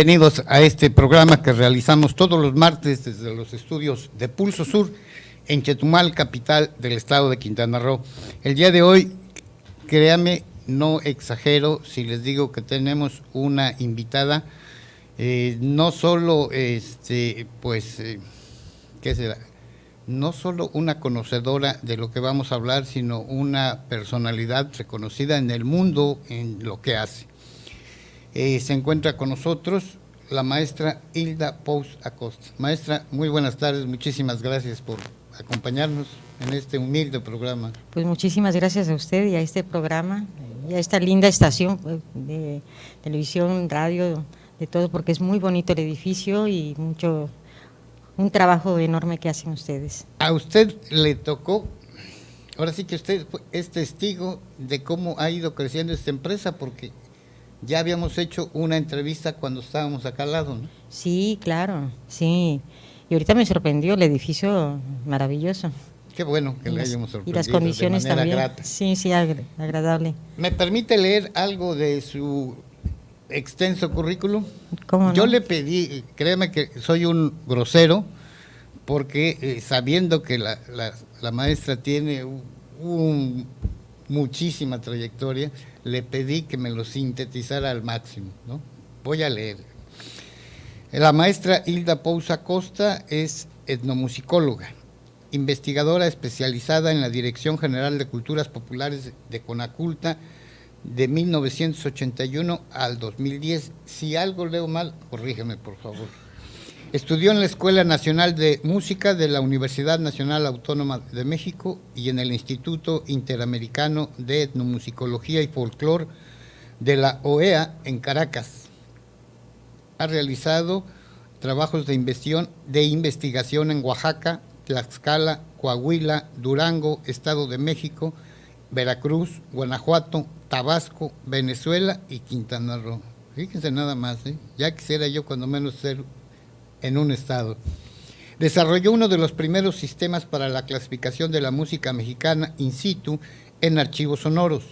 Bienvenidos a este programa que realizamos todos los martes desde los estudios de Pulso Sur en Chetumal, capital del estado de Quintana Roo. El día de hoy, créame, no exagero si les digo que tenemos una invitada, no solo, ¿qué será? No solo una conocedora de lo que vamos a hablar, sino una personalidad reconocida en el mundo en lo que hace. Se encuentra con nosotros la maestra Hilda Pous Acosta. Maestra, muy buenas tardes, muchísimas gracias por acompañarnos en este humilde programa. Pues muchísimas gracias a usted y a este programa, y a esta linda estación de televisión, radio, de todo, porque es muy bonito el edificio y un trabajo enorme que hacen ustedes. A usted le tocó, ahora sí que usted es testigo de cómo ha ido creciendo esta empresa, porque ya habíamos hecho una entrevista cuando estábamos acá al lado, ¿no? Sí, claro, sí. Y ahorita me sorprendió el edificio maravilloso. Qué bueno que le hayamos sorprendido. Y las condiciones de manera también. grata. Sí, agradable. ¿Me permite leer algo de su extenso currículum? ¿Cómo no? Yo le pedí, créeme que soy un grosero, porque sabiendo que la maestra tiene muchísima trayectoria, le pedí que me lo sintetizara al máximo, ¿no? Voy a leer. La maestra Hilda Pous Acosta es etnomusicóloga, investigadora especializada en la Dirección General de Culturas Populares de Conaculta de 1981 al 2010. Si algo leo mal, corrígeme, por favor. Estudió en la Escuela Nacional de Música de la Universidad Nacional Autónoma de México y en el Instituto Interamericano de Etnomusicología y Folclor de la OEA en Caracas. Ha realizado trabajos de investigación en Oaxaca, Tlaxcala, Coahuila, Durango, Estado de México, Veracruz, Guanajuato, Tabasco, Venezuela y Quintana Roo. Fíjense nada más, ya quisiera yo cuando menos ser en un estado. Desarrolló uno de los primeros sistemas para la clasificación de la música mexicana in situ en archivos sonoros.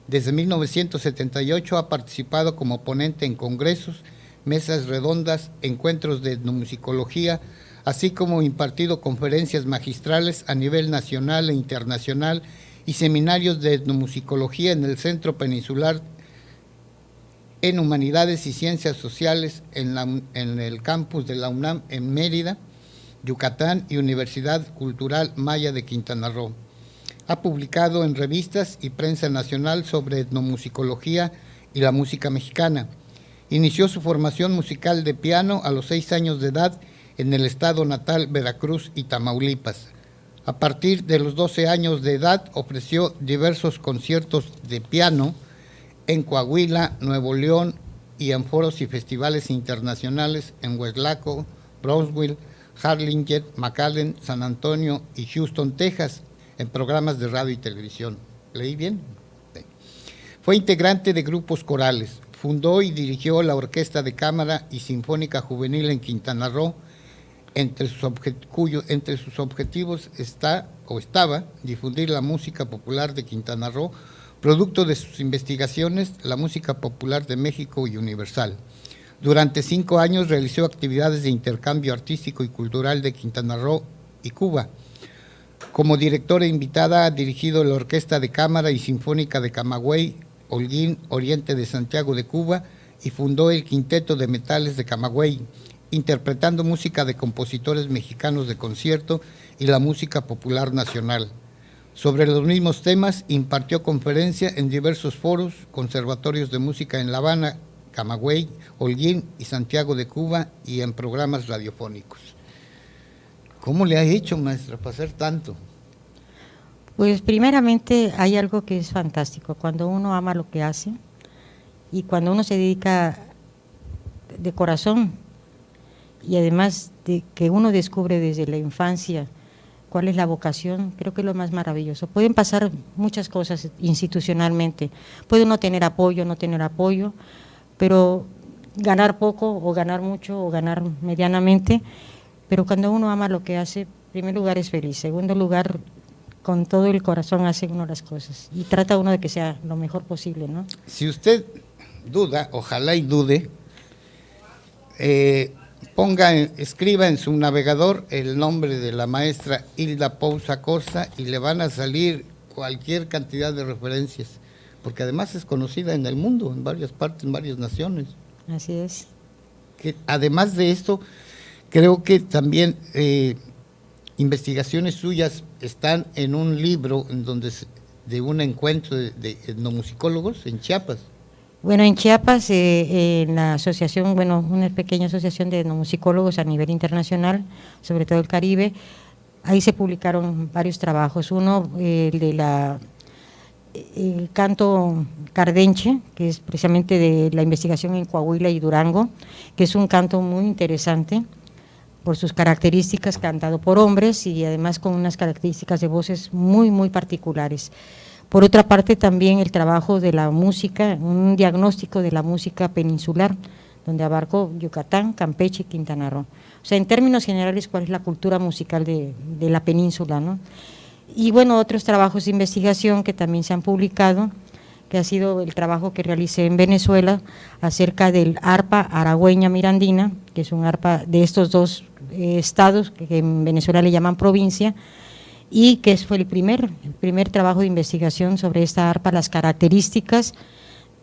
Desde 1978 ha participado como ponente en congresos, mesas redondas, encuentros de etnomusicología, así como impartido conferencias magistrales a nivel nacional e internacional y seminarios de etnomusicología en el Centro Peninsular en Humanidades y Ciencias Sociales en el campus de la UNAM en Mérida, Yucatán y Universidad Cultural Maya de Quintana Roo. Ha publicado en revistas y prensa nacional sobre etnomusicología y la música mexicana. Inició su formación musical de piano a los 6 años de edad en el estado natal Veracruz y Tamaulipas. A partir de los 12 años de edad ofreció diversos conciertos de piano en Coahuila, Nuevo León y en foros y festivales internacionales en Hueslaco, Brownsville, Harlingen, McAllen, San Antonio y Houston, Texas, en programas de radio y televisión. ¿Leí bien? Sí. Fue integrante de grupos corales, fundó y dirigió la Orquesta de Cámara y Sinfónica Juvenil en Quintana Roo, entre sus objetivos estaba difundir la música popular de Quintana Roo, producto de sus investigaciones, la música popular de México y universal. Durante 5 años realizó actividades de intercambio artístico y cultural de Quintana Roo y Cuba. Como directora invitada ha dirigido la Orquesta de Cámara y Sinfónica de Camagüey, Holguín, Oriente de Santiago de Cuba, y fundó el Quinteto de Metales de Camagüey, interpretando música de compositores mexicanos de concierto y la música popular nacional. Sobre los mismos temas, impartió conferencias en diversos foros, conservatorios de música en La Habana, Camagüey, Holguín y Santiago de Cuba y en programas radiofónicos. ¿Cómo le ha hecho, maestra, para hacer tanto? Pues primeramente hay algo que es fantástico, cuando uno ama lo que hace y cuando uno se dedica de corazón y además de que uno descubre desde la infancia cuál es la vocación, creo que es lo más maravilloso. Pueden pasar muchas cosas institucionalmente, puede uno tener apoyo, no tener apoyo, pero ganar poco o ganar mucho o ganar medianamente, pero cuando uno ama lo que hace, en primer lugar es feliz, segundo lugar, con todo el corazón hace uno las cosas y trata uno de que sea lo mejor posible, ¿no? Si usted duda, ojalá y dude, escriba en su navegador el nombre de la maestra Hilda Pousa Costa y le van a salir cualquier cantidad de referencias, porque además es conocida en el mundo, en varias partes, en varias naciones. Así es. Que además de esto, creo que también investigaciones suyas están en un libro en donde de un encuentro de etnomusicólogos en Chiapas. Bueno, en Chiapas, en la asociación, una pequeña asociación de etnomusicólogos a nivel internacional, sobre todo el Caribe, ahí se publicaron varios trabajos. Uno, el de el canto cardenche, que es precisamente de la investigación en Coahuila y Durango, que es un canto muy interesante por sus características, cantado por hombres y además con unas características de voces muy, muy particulares. Por otra parte, también el trabajo de la música, un diagnóstico de la música peninsular, donde abarcó Yucatán, Campeche y Quintana Roo. O sea, en términos generales, ¿cuál es la cultura musical de la península, ¿no? Y bueno, otros trabajos de investigación que también se han publicado, que ha sido el trabajo que realicé en Venezuela acerca del arpa aragüeña mirandina, que es un arpa de estos dos estados, que en Venezuela le llaman provincia, y que fue el primer trabajo de investigación sobre esta arpa, las características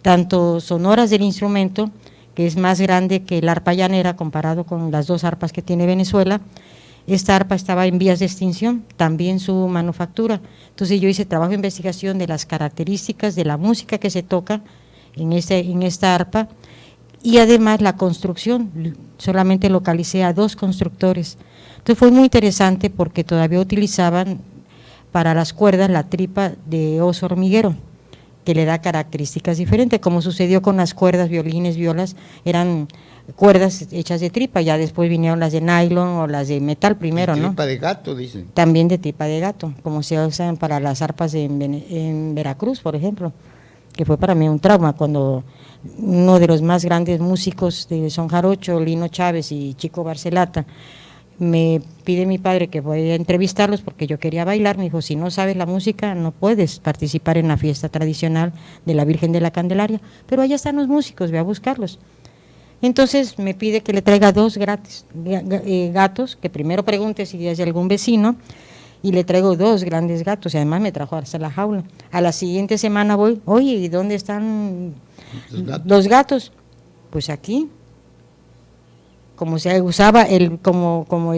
tanto sonoras del instrumento, que es más grande que el arpa llanera comparado con las dos arpas que tiene Venezuela. Esta arpa estaba en vías de extinción, también su manufactura. Entonces yo hice trabajo de investigación de las características de la música que se toca en esta arpa, y además la construcción, solamente localicé a 2 constructores. Entonces fue muy interesante porque todavía utilizaban para las cuerdas la tripa de oso hormiguero, que le da características diferentes, como sucedió con las cuerdas, violines, violas, eran cuerdas hechas de tripa, ya después vinieron las de nylon o las de metal primero, ¿no? Tripa de gato, dicen. También de tripa de gato, como se usan para las arpas en Veracruz, por ejemplo, que fue para mí un trauma cuando uno de los más grandes músicos de son jarocho, Lino Chávez y Chico Barcelata, me pide mi padre que voy a entrevistarlos porque yo quería bailar. Me dijo, si no sabes la música no puedes participar en la fiesta tradicional de la Virgen de la Candelaria, pero allá están los músicos, ve a buscarlos. Entonces me pide que le traiga 2 gatos, que primero pregunte si es de algún vecino, y le traigo 2 grandes gatos, y además me trajo hasta la jaula. A la siguiente semana voy, oye, ¿y dónde están los gatos? Pues aquí. Como se usaba como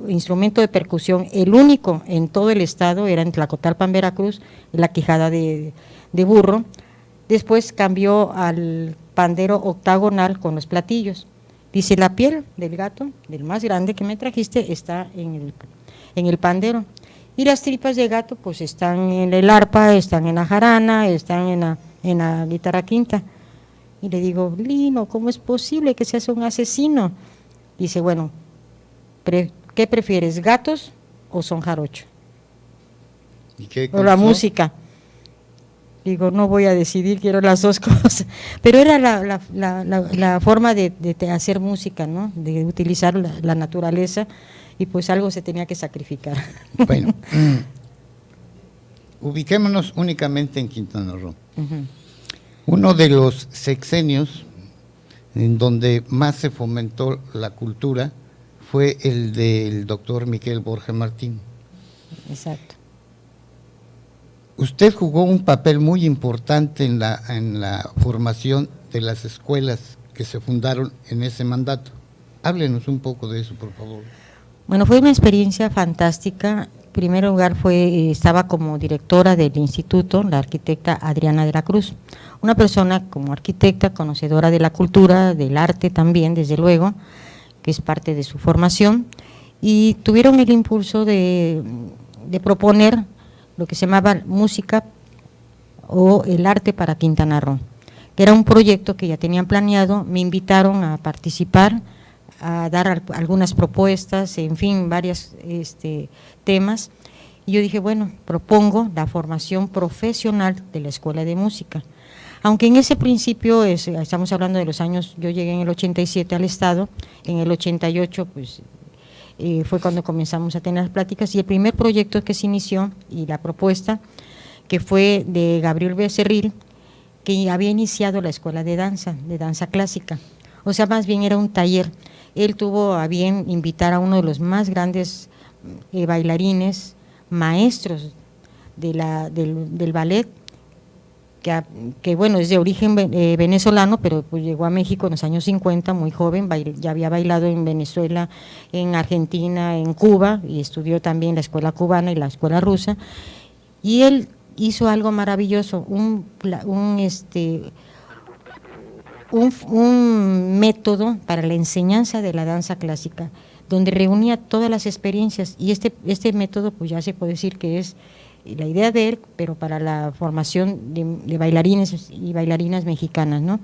instrumento de percusión, el único en todo el estado era en Tlacotalpan, Veracruz, la quijada de burro. Después cambió al pandero octagonal con los platillos. Dice, la piel del gato, del más grande que me trajiste, está en el pandero. Y las tripas de gato pues están en el arpa, están en la jarana, están en la guitarra quinta. Y le digo, Lino, ¿cómo es posible que seas un asesino? Dice, bueno, ¿qué prefieres, gatos o son jarocho? ¿Y qué o la música? Digo, no voy a decidir, quiero las 2 cosas. Pero era la forma de hacer música, ¿no? De utilizar la naturaleza, y pues algo se tenía que sacrificar. Bueno, ubiquémonos únicamente en Quintana Roo. Uh-huh. Uno de los sexenios en donde más se fomentó la cultura fue el del doctor Miguel Borja Martín. Exacto. Usted jugó un papel muy importante en la formación de las escuelas que se fundaron en ese mandato. Háblenos un poco de eso, por favor. Bueno, fue una experiencia fantástica. En primer lugar estaba como directora del instituto la arquitecta Adriana de la Cruz, una persona como arquitecta, conocedora de la cultura, del arte también, desde luego, que es parte de su formación, y tuvieron el impulso de proponer lo que se llamaba música o el arte para Quintana Roo, que era un proyecto que ya tenían planeado. Me invitaron a participar, a dar algunas propuestas, en fin, varios temas, y yo dije, bueno, propongo la formación profesional de la Escuela de Música, aunque en ese principio, estamos hablando de los años, yo llegué en el 87 al Estado, en el 88 pues fue cuando comenzamos a tener las pláticas, y el primer proyecto que se inició, y la propuesta, que fue de Gabriel Becerril, que había iniciado la Escuela de danza clásica. o sea, más bien era un taller. Él tuvo a bien invitar a uno de los más grandes bailarines, maestros del ballet, que bueno, es de origen venezolano, pero pues llegó a México en los años 50, muy joven, ya había bailado en Venezuela, en Argentina, en Cuba, y estudió también la escuela cubana y la escuela rusa, y él hizo algo maravilloso, un método para la enseñanza de la danza clásica, donde reunía todas las experiencias, y este método pues ya se puede decir que es la idea de él, pero para la formación de bailarines y bailarinas mexicanas, ¿no?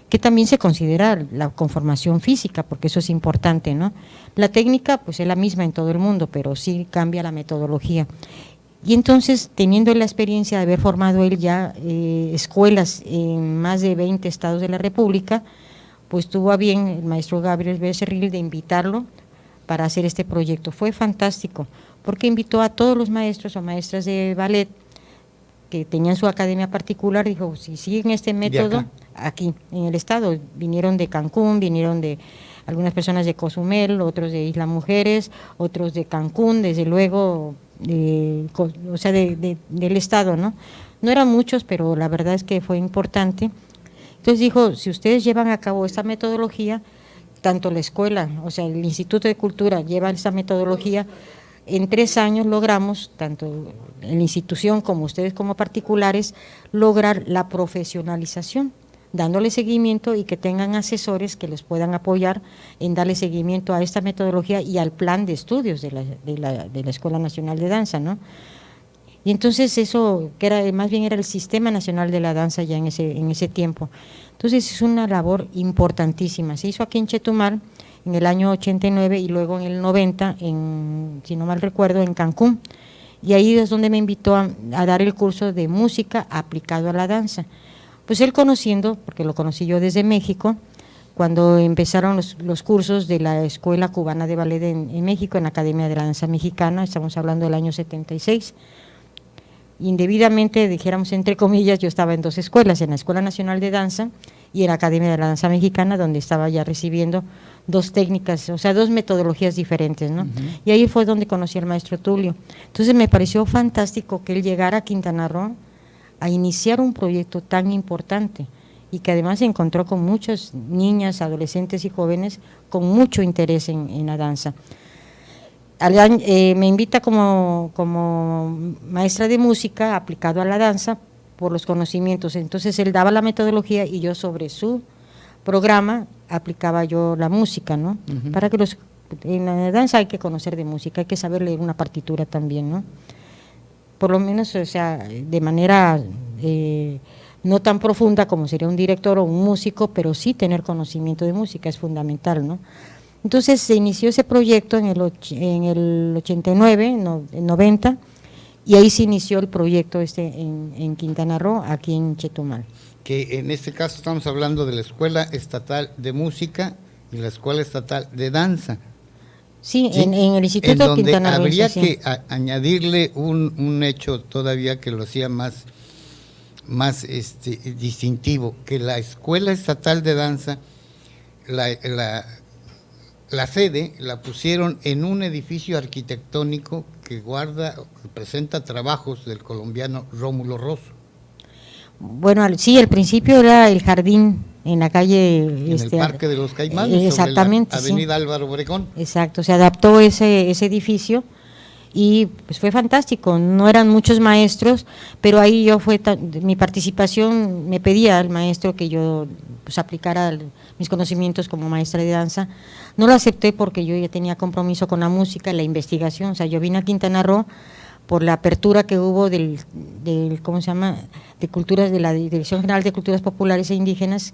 Que también se considera la conformación física, porque eso es importante, ¿no? La técnica pues es la misma en todo el mundo, pero sí cambia la metodología. Y entonces, teniendo la experiencia de haber formado él ya escuelas en más de 20 estados de la República, pues tuvo a bien el maestro Gabriel Becerril de invitarlo para hacer este proyecto. Fue fantástico, porque invitó a todos los maestros o maestras de ballet que tenían su academia particular, dijo, si siguen este método, aquí en el estado, vinieron de Cancún, vinieron de algunas personas de Cozumel, otros de Isla Mujeres, otros de Cancún, desde luego, o sea, del estado, ¿no? No eran muchos, pero la verdad es que fue importante. Entonces dijo, si ustedes llevan a cabo esta metodología, tanto la escuela, o sea, el Instituto de Cultura lleva esta metodología, en 3 años logramos, tanto en la institución como ustedes como particulares, lograr la profesionalización, dándole seguimiento y que tengan asesores que les puedan apoyar en darle seguimiento a esta metodología y al plan de estudios de la Escuela Nacional de Danza, ¿no? Y entonces eso, que era más bien era el Sistema Nacional de la Danza ya en ese tiempo. Entonces es una labor importantísima. Se hizo aquí en Chetumal en el año 89 y luego en el 90, si no mal recuerdo, en Cancún. Y ahí es donde me invitó a dar el curso de música aplicado a la danza. Pues él conociendo, porque lo conocí yo desde México, cuando empezaron los cursos de la Escuela Cubana de Ballet en México, en la Academia de la Danza Mexicana, estamos hablando del año 76. Indebidamente, dijéramos entre comillas, yo estaba en 2 escuelas, en la Escuela Nacional de Danza y en la Academia de la Danza Mexicana, donde estaba ya recibiendo 2 técnicas, o sea, 2 metodologías diferentes, ¿no? Y ahí fue donde conocí al maestro Tulio. Entonces me pareció fantástico que él llegara a Quintana Roo a iniciar un proyecto tan importante y que además se encontró con muchas niñas, adolescentes y jóvenes con mucho interés en la danza. Me invita como maestra de música aplicado a la danza por los conocimientos, entonces él daba la metodología y yo sobre su programa aplicaba yo la música, ¿no? Para que en la danza hay que conocer de música, hay que saber leer una partitura también, ¿no? Por lo menos, o sea, de manera no tan profunda como sería un director o un músico, pero sí tener conocimiento de música es fundamental, ¿no? Entonces se inició ese proyecto en el 89, 90, y ahí se inició el proyecto en Quintana Roo, aquí en Chetumal. Que en este caso estamos hablando de la Escuela Estatal de Música y la Escuela Estatal de Danza. Sí, ¿sí? En el Instituto de Quintana Roo. Habría que añadirle un hecho todavía que lo hacía más distintivo, que la Escuela Estatal de Danza, la sede la pusieron en un edificio arquitectónico que presenta trabajos del colombiano Rómulo Rosso. Bueno, sí, al principio era el jardín en la calle… En el Parque de los Caimanes, exactamente, sobre la Avenida Álvaro Obregón. Exacto, se adaptó ese edificio y pues fue fantástico, no eran muchos maestros, pero ahí mi participación, me pedía al maestro que yo pues aplicara mis conocimientos como maestra de danza. No lo acepté porque yo ya tenía compromiso con la música y la investigación, o sea, yo vine a Quintana Roo por la apertura que hubo del ¿cómo se llama?, de culturas, de la Dirección General de Culturas Populares e Indígenas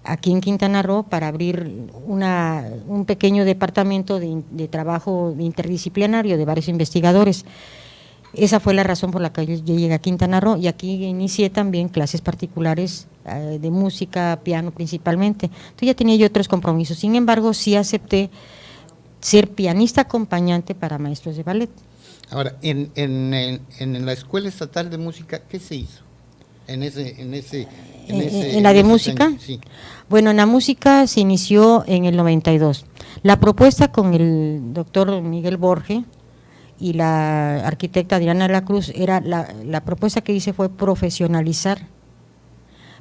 aquí en Quintana Roo, para abrir un pequeño departamento de trabajo interdisciplinario de varios investigadores. Esa fue la razón por la que yo llegué a Quintana Roo, y aquí inicié también clases particulares de música, piano principalmente. Entonces ya tenía yo otros compromisos, sin embargo sí acepté ser pianista acompañante para maestros de ballet. Ahora, en la Escuela Estatal de Música, ¿qué se hizo? ¿En la de música? años, sí. Bueno, en la música se inició en el 92. La propuesta con el doctor Miguel Borge y la arquitecta Adriana de la Cruz, la propuesta que hice fue profesionalizar.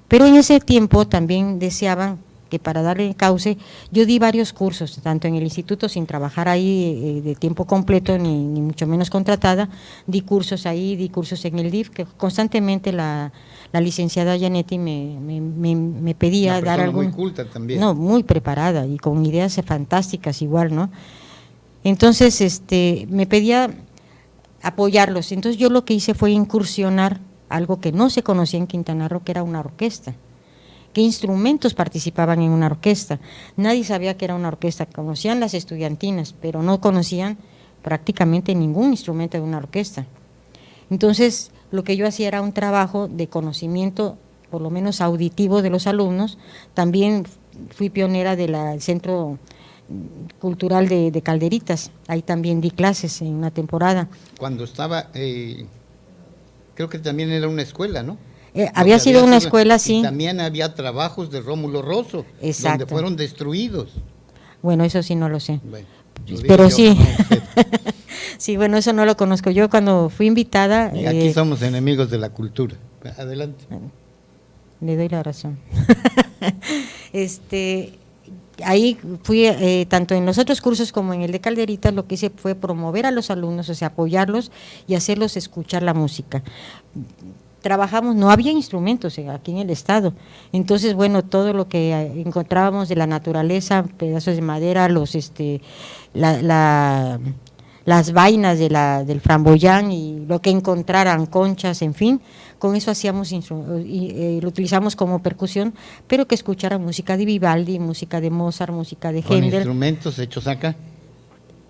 Pero en ese tiempo también deseaban que para darle cauce, yo di varios cursos, tanto en el instituto sin trabajar ahí de tiempo completo, ni mucho menos contratada, di cursos ahí, di cursos en el DIF, que constantemente la licenciada Janetti me pedía dar algo. Muy culta también. No, muy preparada y con ideas fantásticas igual, ¿no? Entonces, me pedía apoyarlos. Entonces yo lo que hice fue incursionar algo que no se conocía en Quintana Roo, que era una orquesta. ¿Qué instrumentos participaban en una orquesta? Nadie sabía que era una orquesta, conocían las estudiantinas, pero no conocían prácticamente ningún instrumento de una orquesta. Entonces, lo que yo hacía era un trabajo de conocimiento, por lo menos auditivo, de los alumnos. También fui pionera del Centro Cultural de Calderitas, ahí también di clases en una temporada. Cuando estaba, creo que también era una escuela, ¿no? Había sido una escuela, sí. Y también había trabajos de Rómulo Rosso, exacto, donde fueron destruidos. Bueno, eso sí no lo sé. Bueno, pero sí. No, sí, bueno, eso no lo conozco. Yo cuando fui invitada… Y aquí somos enemigos de la cultura. Adelante. Le doy la razón. Ahí fui, tanto en los otros cursos como en el de Calderitas, lo que hice fue promover a los alumnos, o sea, apoyarlos y hacerlos escuchar la música. Trabajamos, no había instrumentos aquí en el estado, entonces bueno, todo lo que encontrábamos de la naturaleza, pedazos de madera, las vainas del framboyán y lo que encontraran, conchas, en fin, con eso hacíamos lo utilizamos como percusión, pero que escucharan música de Vivaldi, música de Mozart, música de Händel. ¿Con instrumentos hechos acá?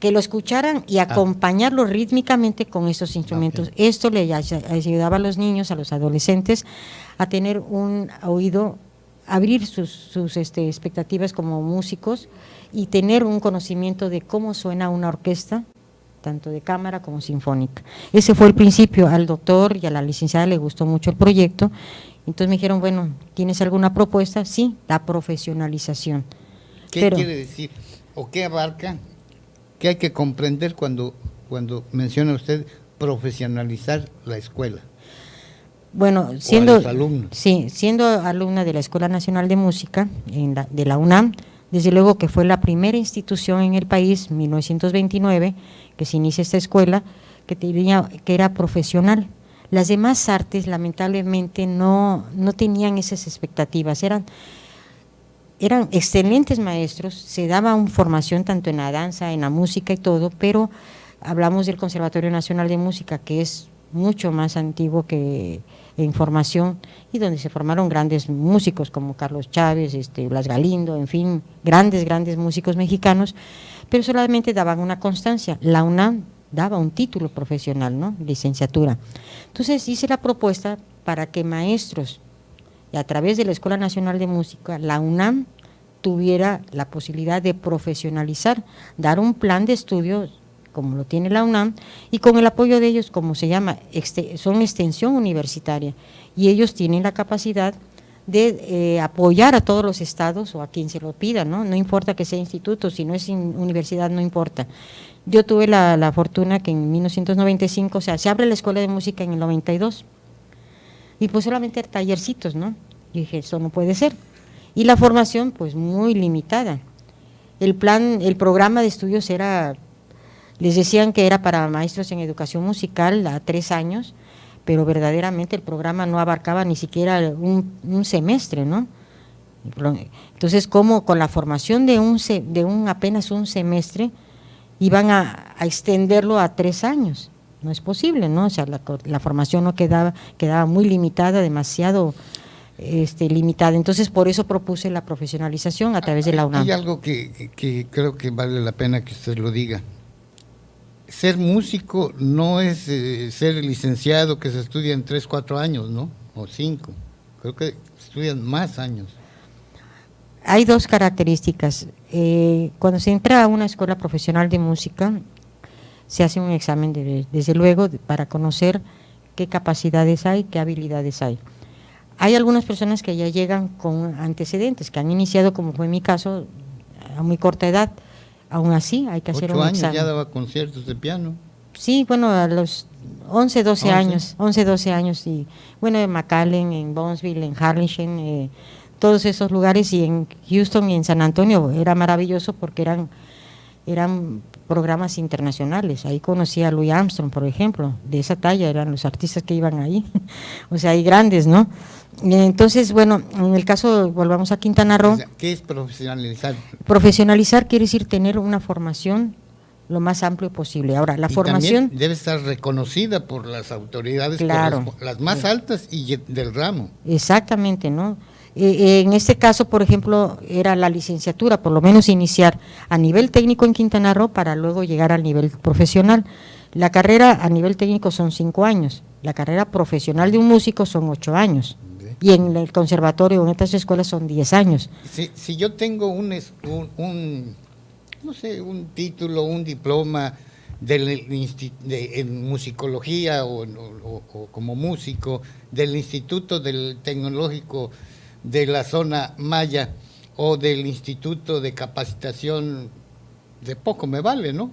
Que lo escucharan y acompañarlo rítmicamente con esos instrumentos. Okay. Esto le ayudaba a los niños, a los adolescentes, a tener un oído, abrir sus expectativas como músicos y tener un conocimiento de cómo suena una orquesta, tanto de cámara como sinfónica. Ese fue el principio. Al doctor y a la licenciada le gustó mucho el proyecto, entonces me dijeron, bueno, ¿tienes alguna propuesta? Sí, la profesionalización. ¿Qué quiere decir o qué abarca? ¿Qué hay que comprender cuando menciona usted profesionalizar la escuela? Bueno, siendo alumna de la Escuela Nacional de Música de la UNAM, desde luego que fue la primera institución en el país, 1929, que se inicia esta escuela, que era profesional. Las demás artes, lamentablemente, no tenían esas expectativas, eran excelentes maestros, se daba una formación tanto en la danza, en la música y todo, pero hablamos del Conservatorio Nacional de Música, que es mucho más antiguo que en formación, y donde se formaron grandes músicos como Carlos Chávez, Blas Galindo, en fin, grandes músicos mexicanos, pero solamente daban una constancia. La UNAM daba un título profesional, ¿no? Licenciatura. Entonces hice la propuesta para que maestros, y a través de la Escuela Nacional de Música, la UNAM tuviera la posibilidad de profesionalizar, dar un plan de estudio como lo tiene la UNAM, y con el apoyo de ellos, como se llama, son extensión universitaria, y ellos tienen la capacidad de apoyar a todos los estados o a quien se lo pida, ¿no? No importa que sea instituto, si no es universidad, no importa. Yo tuve la fortuna que en 1995, o sea, se abre la Escuela de Música en el 92, y pues solamente tallercitos, ¿no? Yo dije, eso no puede ser. Y la formación, pues muy limitada. El programa de estudios les decían que era para maestros en educación musical a 3 años, pero verdaderamente el programa no abarcaba ni siquiera un semestre, ¿no? Entonces, ¿cómo con la formación de apenas un semestre iban a extenderlo a 3 años? No es posible, ¿no? O sea, la formación no quedaba muy limitada, demasiado limitada. Entonces, por eso propuse la profesionalización a través de la UNAM. Hay algo que creo que vale la pena que usted lo diga. Ser músico no es ser licenciado que se estudia en 3, 4 años, ¿no? O 5. Creo que estudian más años. Hay 2 características. Cuando se entra a una escuela profesional de música, se hace un examen, desde luego, para conocer qué capacidades hay, qué habilidades hay. Hay algunas personas que ya llegan con antecedentes, que han iniciado, como fue mi caso, a muy corta edad. Aún así hay que hacer 8 un años examen. ya daba conciertos de piano. Sí, bueno, a los 11, 12 11. años, 11, 12 años, y bueno, en McAllen, en Bownsville, en Harlingen, todos esos lugares, y en Houston y en San Antonio era maravilloso porque eran programas internacionales. Ahí conocí a Louis Armstrong, por ejemplo, de esa talla eran los artistas que iban ahí, o sea, hay grandes, ¿no? Entonces, bueno, en el caso, volvamos a Quintana Roo. O sea, ¿qué es profesionalizar? Profesionalizar quiere decir tener una formación lo más amplio posible. Ahora, la Y formación también debe estar reconocida por las autoridades, Claro. las más altas y del ramo. Exactamente, ¿no? En este caso, por ejemplo, era la licenciatura, por lo menos iniciar a nivel técnico en Quintana Roo para luego llegar al nivel profesional. La carrera a nivel técnico son 5 años, la carrera profesional de un músico son 8 años, y en el conservatorio, en estas escuelas, son 10 años. Si yo tengo no sé, un título, un diploma en musicología o como músico del Instituto del Tecnológico de la zona Maya o del Instituto de Capacitación, de poco me vale, ¿no?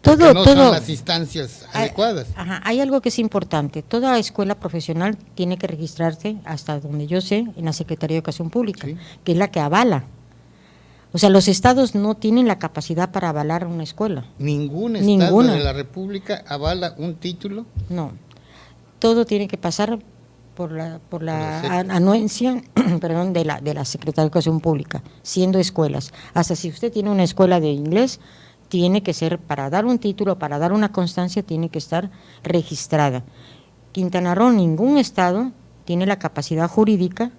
Porque no son las instancias adecuadas. Ajá, hay algo que es importante. Toda escuela profesional tiene que registrarse, hasta donde yo sé, en la Secretaría de Educación Pública, Sí. que es la que avala. O sea, los estados no tienen la capacidad para avalar una escuela. Ningún estado Ninguna. de la República avala un título. No. Todo tiene que pasar por la anuencia perdón, de la Secretaría de Educación Pública, siendo escuelas. Hasta si usted tiene una escuela de inglés, tiene que ser, para dar un título, para dar una constancia, tiene que estar registrada. Quintana Roo, ningún estado tiene la capacidad jurídica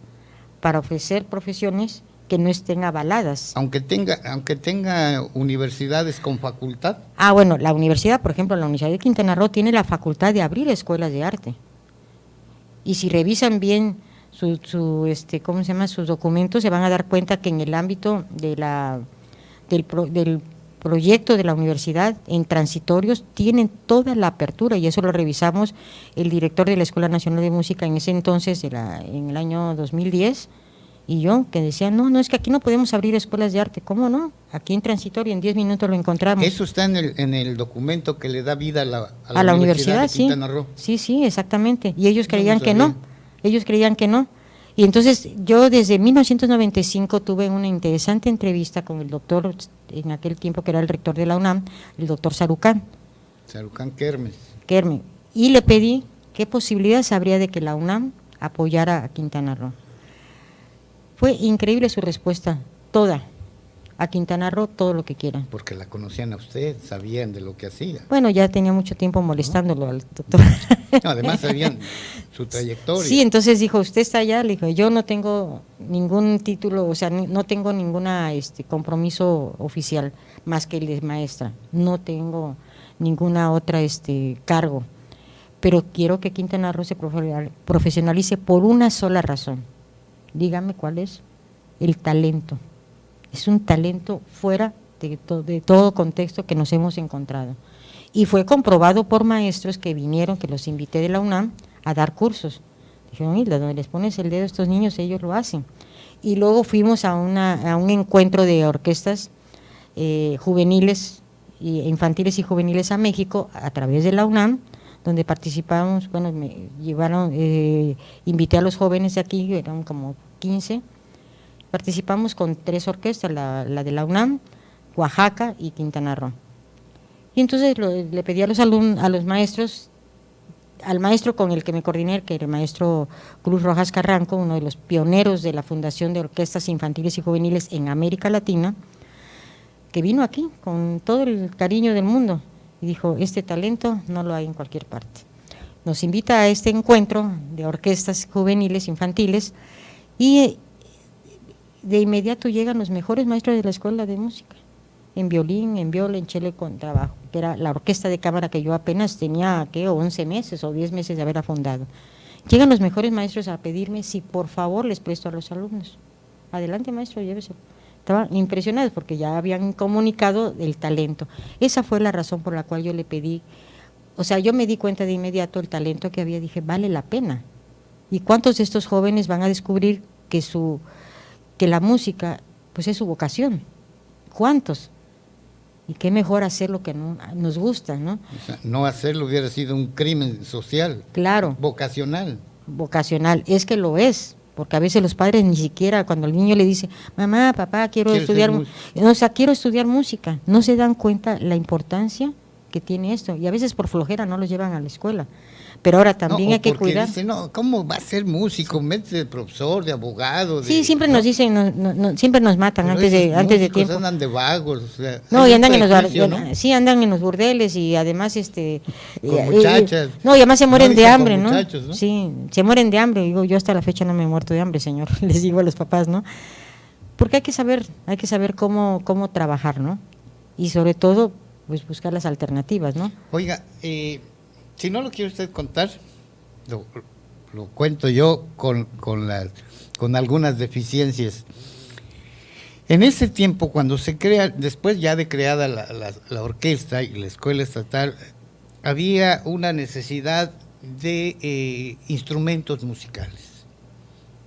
para ofrecer profesiones que no estén avaladas. Aunque tenga universidades con facultad. Bueno, la universidad, por ejemplo, la Universidad de Quintana Roo tiene la facultad de abrir escuelas de arte. Y si revisan bien ¿cómo se llama?, sus documentos, se van a dar cuenta que en el ámbito del proyecto de la universidad, en transitorios, tienen toda la apertura, y eso lo revisamos el director de la Escuela Nacional de Música en ese entonces, en el año 2010, y yo, que decía, no, es que aquí no podemos abrir escuelas de arte. ¿Cómo no? Aquí en transitorio, en 10 minutos lo encontramos. Eso está en el documento que le da vida a la universidad de Quintana Roo. Sí, exactamente. Y ellos creían que no. Y entonces yo desde 1995 tuve una interesante entrevista con el doctor, en aquel tiempo que era el rector de la UNAM, el doctor Sarucán Kermes, y le pedí qué posibilidades habría de que la UNAM apoyara a Quintana Roo. Fue increíble su respuesta, toda. A Quintana Roo todo lo que quieran. Porque la conocían a usted, sabían de lo que hacía. Bueno, ya tenía mucho tiempo molestándolo al doctor. No, además sabían su trayectoria. Sí, entonces dijo, usted está allá, le dijo, yo no tengo ningún título, o sea, no tengo ninguna compromiso oficial más que el de maestra, no tengo ninguna otra cargo, pero quiero que Quintana Roo se profesionalice por una sola razón. Dígame cuál es. El talento. Es un talento fuera de todo contexto que nos hemos encontrado. Y fue comprobado por maestros que vinieron, que los invité de la UNAM a dar cursos. Dijeron, Hilda, donde les pones el dedo a estos niños, ellos lo hacen. Y luego fuimos a un encuentro de orquestas juveniles, infantiles y juveniles a México, a través de la UNAM, donde participamos, bueno, me llevaron, invité a los jóvenes de aquí, eran como 15, participamos con 3 orquestas, la de la UNAM, Oaxaca y Quintana Roo. Y entonces le pedí a los maestros, al maestro con el que me coordiné, que era el maestro Cruz Rojas Carranco, uno de los pioneros de la Fundación de Orquestas Infantiles y Juveniles en América Latina, que vino aquí con todo el cariño del mundo y dijo, este talento no lo hay en cualquier parte. Nos invita a este encuentro de orquestas juveniles, infantiles, y de inmediato llegan los mejores maestros de la escuela de música, en violín, en viola, en cello con trabajo, que era la orquesta de cámara que yo apenas tenía, 11 meses o 10 meses de haberla fundado. Llegan los mejores maestros a pedirme si por favor les presto a los alumnos. Adelante maestro, lléveselo. Estaban impresionados porque ya habían comunicado el talento. Esa fue la razón por la cual yo le pedí, o sea, yo me di cuenta de inmediato el talento que había, dije, vale la pena. ¿Y cuántos de estos jóvenes van a descubrir que la música pues es su vocación? ¿Cuántos? Y qué mejor hacer lo que nos gusta, ¿no? O sea, no hacerlo hubiera sido un crimen social. Claro. Vocacional. Vocacional, es que lo es, porque a veces los padres ni siquiera, cuando el niño le dice, mamá, papá, quiero estudiar, no, o sea, quiero estudiar música, no se dan cuenta la importancia que tiene esto, y a veces por flojera no los llevan a la escuela. Pero ahora también hay que cuidar. Dice, no, ¿cómo va a ser músico? Métete de profesor, de abogado. Sí, siempre nos dicen, siempre nos matan. Pero antes de tiempo. Andan de vagos. O sea, no, y andan sí, andan en los burdeles y además con muchachas. No, y además se mueren de hambre, ¿no? ¿no? Sí, se mueren de hambre. Digo, yo hasta la fecha no me he muerto de hambre, señor. Les digo a los papás, ¿no? Porque hay que saber cómo trabajar, ¿no? Y sobre todo, pues buscar las alternativas, ¿no? Oiga, si no lo quiere usted contar, lo cuento yo con algunas deficiencias. En ese tiempo, cuando se crea, después ya de creada la orquesta y la escuela estatal, había una necesidad de instrumentos musicales.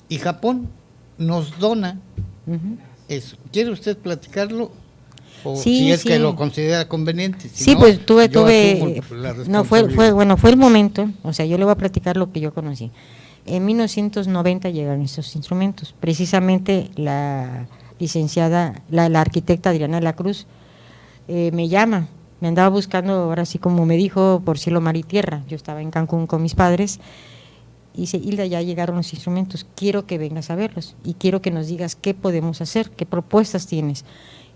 Y Japón nos dona eso. ¿Quiere usted platicarlo? O sí, si es sí. que lo considera conveniente. Si sí, no, pues tuve no, fue el momento, o sea, yo le voy a platicar lo que yo conocí. En 1990 llegaron estos instrumentos, precisamente la licenciada, la arquitecta Adriana de la Cruz me llama, me andaba buscando, ahora sí como me dijo, por cielo, mar y tierra. Yo estaba en Cancún con mis padres y dice, Hilda, ya llegaron los instrumentos, quiero que vengas a verlos y quiero que nos digas qué podemos hacer, qué propuestas tienes.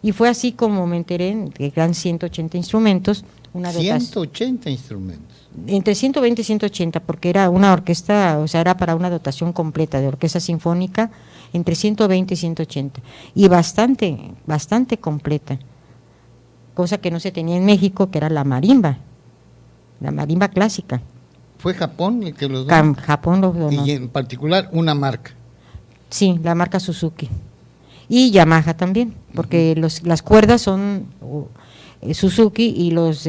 Y fue así como me enteré que eran 180 instrumentos. 180 instrumentos. Entre 120 y 180, porque era una orquesta, o sea, era para una dotación completa de orquesta sinfónica, entre 120 y 180. Y bastante completa. Cosa que no se tenía en México, que era la marimba clásica. ¿Fue Japón el que los donó? Japón los donó. Y en particular una marca. Sí, la marca Suzuki. Y Yamaha también, porque las cuerdas son Suzuki y los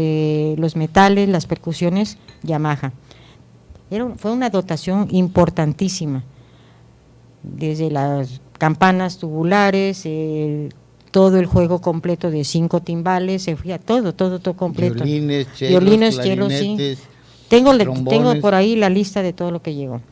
metales, las percusiones, Yamaha. Fue una dotación importantísima, desde las campanas tubulares, todo el juego completo de 5 timbales, todo completo. Violines, chelos, sí. Tengo por ahí la lista de todo lo que llegó.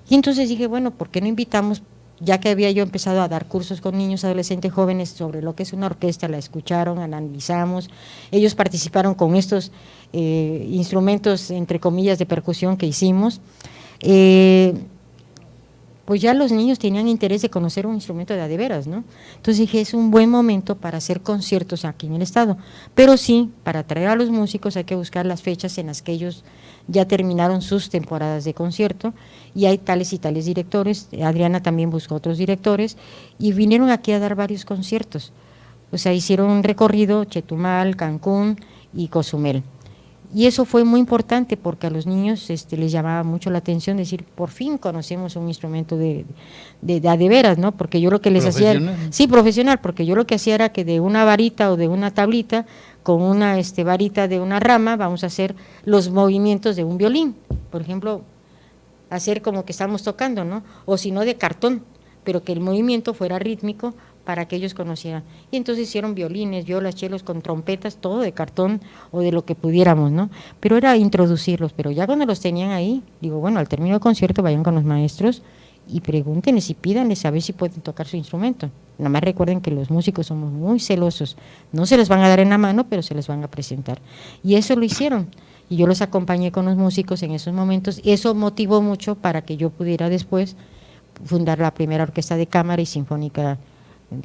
Y entonces dije, bueno, ¿por qué no invitamos? Ya que había yo empezado a dar cursos con niños, adolescentes, jóvenes sobre lo que es una orquesta, la escucharon, analizamos, ellos participaron con estos instrumentos, entre comillas, de percusión que hicimos, pues ya los niños tenían interés de conocer un instrumento de veras, ¿no? Entonces dije, es un buen momento para hacer conciertos aquí en el estado, pero sí, para atraer a los músicos hay que buscar las fechas en las que ellos ya terminaron sus temporadas de concierto y hay tales y tales directores. Adriana también buscó otros directores y vinieron aquí a dar varios conciertos. O sea, hicieron un recorrido Chetumal, Cancún y Cozumel. Y eso fue muy importante porque a los niños les llamaba mucho la atención decir, por fin conocemos un instrumento de veras, ¿no? Porque yo lo que les hacía, sí, profesional, porque yo lo que hacía era que de una varita o de una tablita con una varita de una rama vamos a hacer los movimientos de un violín, por ejemplo, hacer como que estamos tocando, ¿no? O si no de cartón, pero que el movimiento fuera rítmico para que ellos conocieran. Y entonces hicieron violines, violas, chelos con trompetas, todo de cartón o de lo que pudiéramos, ¿no? Pero era introducirlos, pero ya cuando los tenían ahí, digo, bueno, al término del concierto vayan con los maestros y pregúntenles y pídanles a ver si pueden tocar su instrumento. Nada más recuerden que los músicos somos muy celosos, no se les van a dar en la mano, pero se les van a presentar. Y eso lo hicieron, y yo los acompañé con los músicos en esos momentos, y eso motivó mucho para que yo pudiera después fundar la primera orquesta de cámara y sinfónica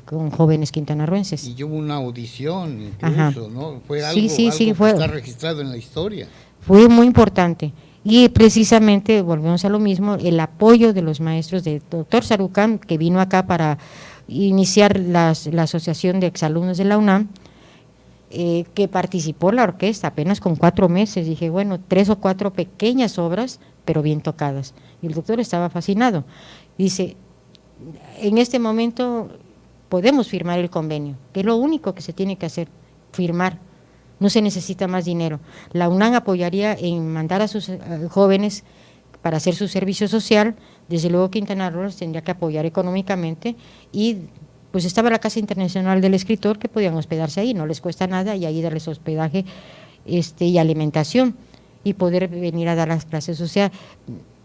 con jóvenes quintanarroenses. Y hubo una audición incluso, ajá, ¿no? Fue algo, sí, algo que fue, está registrado en la historia. Fue muy importante. Y precisamente, volvemos a lo mismo, el apoyo de los maestros del doctor Sarucán, que vino acá para iniciar la asociación de exalumnos de la UNAM, que participó en la orquesta apenas con 4 meses. Dije, bueno, 3 o 4 pequeñas obras, pero bien tocadas. Y el doctor estaba fascinado. Dice, en este momento podemos firmar el convenio, que es lo único que se tiene que hacer, firmar. No se necesita más dinero. La UNAM apoyaría en mandar a sus jóvenes para hacer su servicio social. Desde luego Quintana Roo les tendría que apoyar económicamente y pues estaba la Casa Internacional del Escritor que podían hospedarse ahí, no les cuesta nada y ahí darles hospedaje y alimentación y poder venir a dar las clases. O sea,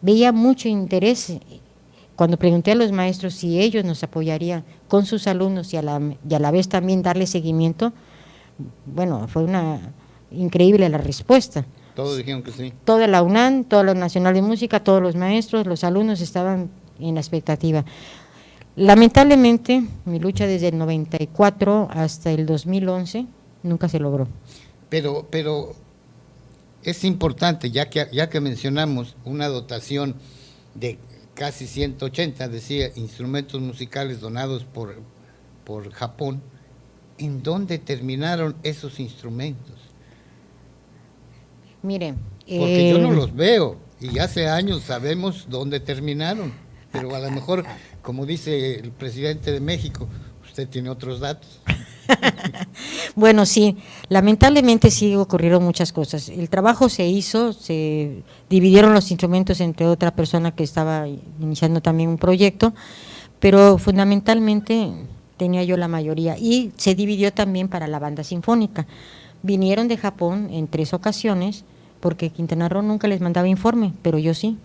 veía mucho interés. Cuando pregunté a los maestros si ellos nos apoyarían con sus alumnos y a la vez también darle seguimiento, bueno, fue increíble la respuesta. Todos dijeron que sí. Toda la UNAM, toda la Nacional de Música, todos los maestros, los alumnos estaban en la expectativa. Lamentablemente, mi lucha desde el 94 hasta el 2011 nunca se logró. Pero es importante, ya que mencionamos una dotación de casi 180, decía, instrumentos musicales donados por Japón, ¿en dónde terminaron esos instrumentos? Mire, porque yo no los veo y hace años sabemos dónde terminaron, pero a lo mejor, como dice el presidente de México, usted tiene otros datos. Bueno, sí, lamentablemente sí ocurrieron muchas cosas. El trabajo se hizo, se dividieron los instrumentos entre otra persona que estaba iniciando también un proyecto, pero fundamentalmente tenía yo la mayoría y se dividió también para la banda sinfónica. Vinieron de Japón en 3 ocasiones, porque Quintana Roo nunca les mandaba informe, pero yo sí.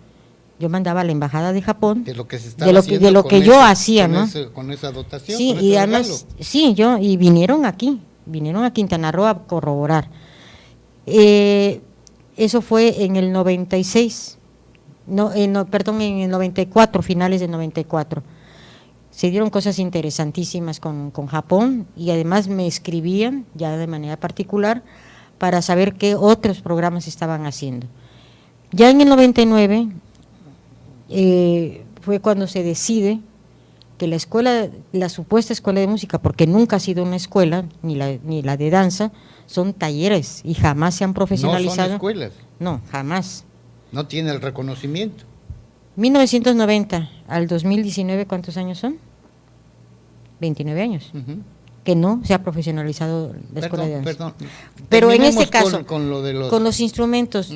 Yo mandaba a la embajada de Japón de lo que se estaba haciendo, de lo que yo hacía, ¿no? Con esa dotación. Sí, con y regalo. además, sí, y vinieron a Quintana Roo a corroborar. Eso fue en el 96, perdón, en el 94, finales del 94. Se dieron cosas interesantísimas con Japón y además me escribían ya de manera particular para saber qué otros programas estaban haciendo. Ya en el 99 fue cuando se decide que la supuesta escuela de música, porque nunca ha sido una escuela, ni la de danza, son talleres y jamás se han profesionalizado. No son escuelas. No, jamás. No tiene el reconocimiento. 1990 al 2019, ¿cuántos años son? 29 años. Que no se ha profesionalizado la escuela de danza. Perdón. Pero en este caso, con los instrumentos,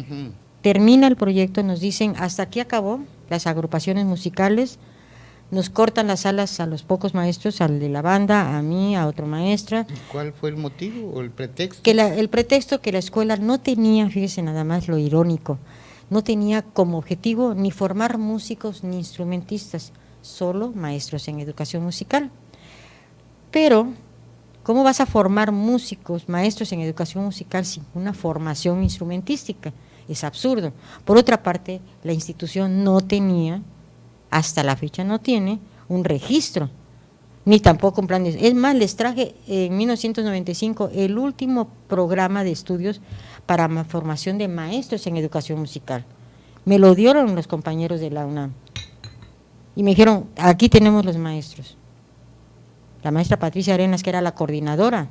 termina el proyecto, nos dicen, hasta aquí acabó, las agrupaciones musicales, nos cortan las alas a los pocos maestros, al de la banda, a mí, a otra maestra. ¿Y cuál fue el motivo o el pretexto? El pretexto que la escuela no tenía, fíjese nada más lo irónico, no tenía como objetivo ni formar músicos ni instrumentistas, solo maestros en educación musical. Pero, ¿cómo vas a formar músicos, maestros en educación musical sin una formación instrumentística? Es absurdo. Por otra parte, la institución no tenía, hasta la fecha no tiene, un registro, ni tampoco un plan de... Es más, les traje en 1995 el último programa de estudios para formación de maestros en educación musical. Me lo dieron los compañeros de la UNAM. Y me dijeron, aquí tenemos los maestros. La maestra Patricia Arenas, que era la coordinadora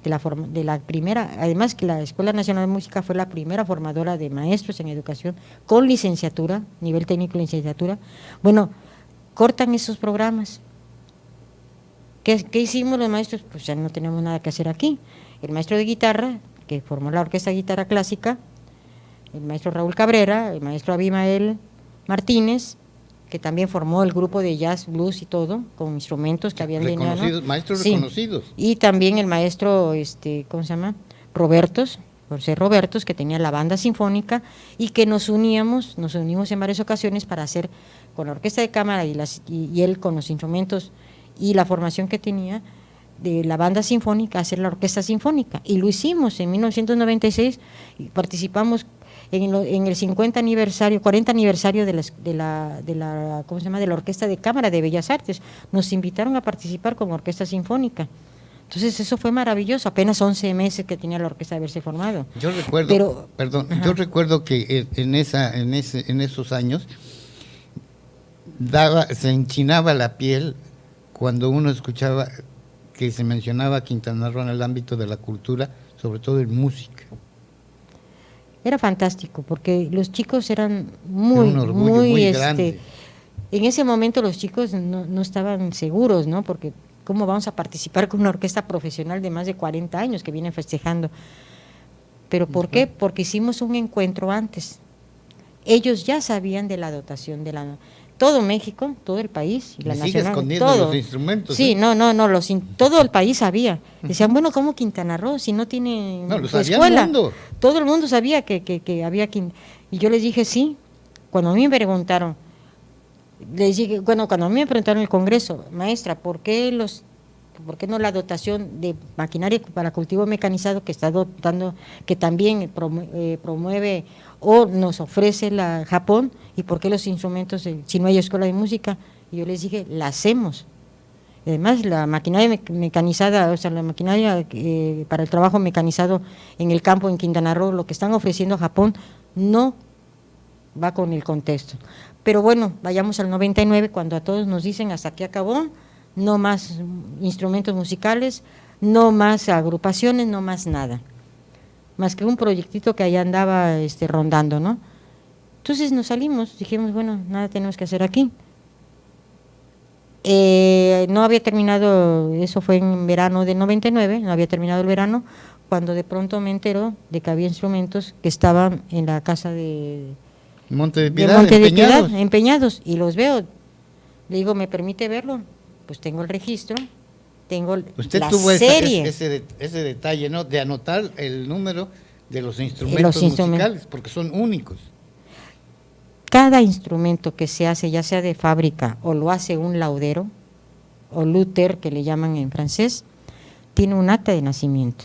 de la primera, además que la Escuela Nacional de Música fue la primera formadora de maestros en educación con licenciatura, nivel técnico de licenciatura. Bueno, cortan esos programas. ¿Qué hicimos los maestros? Pues ya no tenemos nada que hacer aquí. El maestro de guitarra, que formó la orquesta de guitarra clásica, el maestro Raúl Cabrera, el maestro Abimael Martínez, que también formó el grupo de jazz, blues y todo, con instrumentos que habían venido, ¿no? Maestros sí, reconocidos. Y también el maestro, ¿cómo se llama? Robertos, José Robertos, que tenía la banda sinfónica y que nos unimos en varias ocasiones para hacer con la orquesta de cámara y él con los instrumentos y la formación que tenía de la banda sinfónica, hacer la orquesta sinfónica. Y lo hicimos en 1996 y participamos en el 50 aniversario, 40 aniversario de la ¿cómo se llama? De la Orquesta de Cámara de Bellas Artes. Nos invitaron a participar como orquesta sinfónica. Entonces eso fue maravilloso, apenas 11 meses que tenía la orquesta de haberse formado. Yo recuerdo, yo recuerdo que en esos años se enchinaba la piel cuando uno escuchaba que se mencionaba Quintana Roo en el ámbito de la cultura, sobre todo en música. Era fantástico, porque los chicos eran muy grande. En ese momento los chicos no estaban seguros, ¿no? Porque ¿cómo vamos a participar con una orquesta profesional de más de 40 años que viene festejando? ¿Pero por qué? Porque hicimos un encuentro antes. ellos ya sabían de la dotación de la... Todo México, todo el país, y la sigue nacional, escondiendo todo. los instrumentos. Sí, todo el país sabía. Decían, bueno, ¿cómo Quintana Roo si no tiene No, lo sabía escuela? el mundo. Todo el mundo sabía que había y yo les dije, sí. Cuando a mí me preguntaron, les dije, bueno, cuando a mí me preguntaron en el Congreso, maestra, ¿por qué no la dotación de maquinaria para cultivo mecanizado que está dotando, que también promueve o nos ofrece la Japón, y por qué los instrumentos, si no hay escuela de música? Y yo les dije, la hacemos. Además, la maquinaria mecanizada, o sea, la maquinaria para el trabajo mecanizado en el campo en Quintana Roo, lo que están ofreciendo Japón, no va con el contexto. Pero bueno, vayamos al 99, cuando a todos nos dicen hasta aquí acabó, no más instrumentos musicales, no más agrupaciones, no más nada, más que un proyectito que allá andaba rondando, ¿no? Entonces nos salimos, dijimos, bueno, nada tenemos que hacer aquí. No había terminado, eso fue en verano del 99, no había terminado el verano, cuando de pronto me entero de que había instrumentos que estaban en la casa de Monte de Piedad, empeñados, y los veo. Le digo, ¿me permite verlo? Pues tengo el registro, tengo Usted la tuvo serie. ese detalle, ¿no? De anotar el número de los instrumentos musicales, porque son únicos. Cada instrumento que se hace, ya sea de fábrica o lo hace un laudero, o luthier, que le llaman en francés, tiene un acta de nacimiento.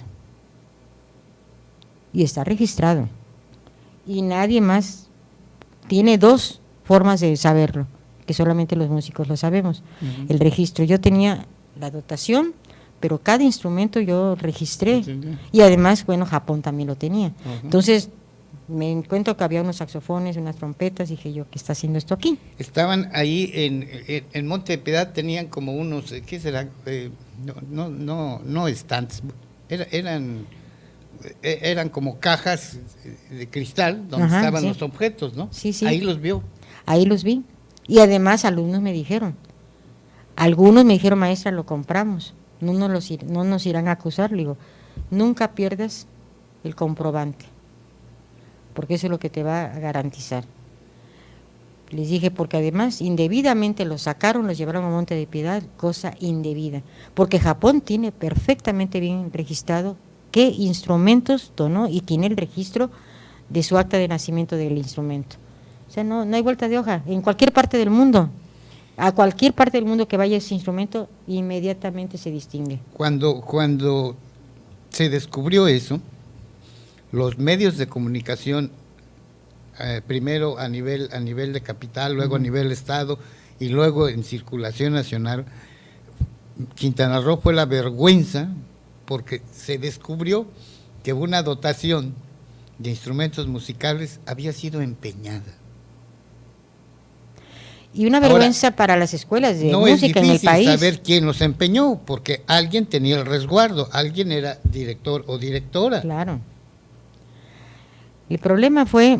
Y está registrado. Y nadie más tiene dos formas de saberlo, que solamente los músicos lo sabemos. El registro. Yo tenía la dotación, pero cada instrumento yo registré. Y además, bueno, Japón también lo tenía. Entonces, me encuentro que había unos saxofones, unas trompetas, dije yo, ¿qué está haciendo esto aquí? Estaban ahí en Monte de Piedad, tenían como unos, ¿qué será? No estantes, eran como cajas de cristal donde estaban los objetos, ¿no? Sí. Ahí los vio. Ahí los vi. Y además alumnos me dijeron, maestra, lo compramos, no nos irán a acusar. Le digo, nunca pierdas el comprobante, porque eso es lo que te va a garantizar. Les dije, porque además indebidamente los sacaron, los llevaron a Monte de Piedad, cosa indebida, porque Japón tiene perfectamente bien registrado qué instrumentos donó y tiene el registro de su acta de nacimiento del instrumento. O sea, no hay vuelta de hoja. En cualquier parte del mundo, a cualquier parte del mundo que vaya ese instrumento, inmediatamente se distingue. Cuando se descubrió eso, los medios de comunicación, primero a nivel de capital, luego a nivel estado y luego en circulación nacional, Quintana Roo fue la vergüenza, porque se descubrió que una dotación de instrumentos musicales había sido empeñada. Y una vergüenza ahora, para las escuelas de música en el país. No es difícil saber quién los empeñó, porque alguien tenía el resguardo, alguien era director o directora. Claro. El problema fue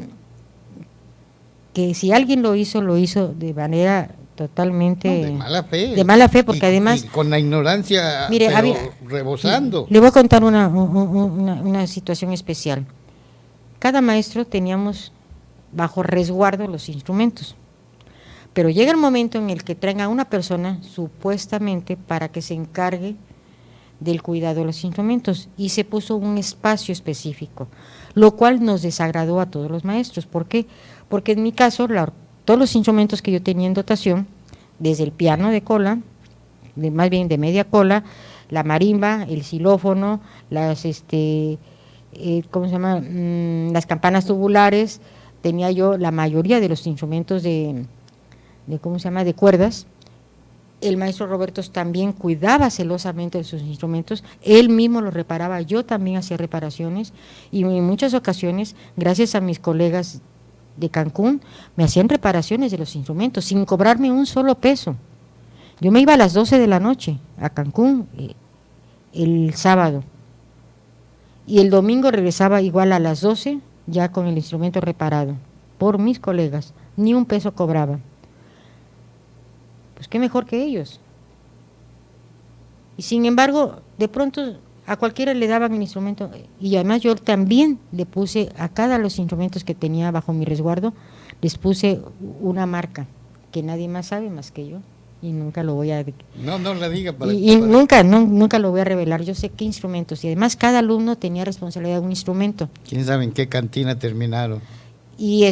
que si alguien lo hizo de manera totalmente… No, de mala fe. De mala fe, porque además… Y con la ignorancia, mire, rebosando. Le voy a contar una situación especial. Cada maestro teníamos bajo resguardo los instrumentos. Pero llega el momento en el que traen a una persona supuestamente para que se encargue del cuidado de los instrumentos, y se puso un espacio específico, lo cual nos desagradó a todos los maestros. ¿Por qué? Porque en mi caso, todos los instrumentos que yo tenía en dotación, desde el piano de cola, más bien de media cola, la marimba, el xilófono, las ¿cómo se llama? Las campanas tubulares, tenía yo la mayoría de los instrumentos de ¿cómo se llama?, de cuerdas. El maestro Roberto también cuidaba celosamente de sus instrumentos, él mismo los reparaba, yo también hacía reparaciones, y en muchas ocasiones, gracias a mis colegas de Cancún, me hacían reparaciones de los instrumentos sin cobrarme un solo peso. Yo me iba a las 12 de la noche a Cancún el sábado, y el domingo regresaba igual a las 12, ya con el instrumento reparado, por mis colegas, ni un peso cobraba. Pues qué mejor que ellos. Y sin embargo, de pronto a cualquiera le daban el instrumento, y además yo también le puse a cada los instrumentos que tenía bajo mi resguardo, les puse una marca que nadie más sabe más que yo, y nunca lo voy a... No la diga para... Y nunca lo voy a revelar. Yo sé qué instrumentos, y además cada alumno tenía responsabilidad de un instrumento. ¿Quién sabe en qué cantina terminaron? Y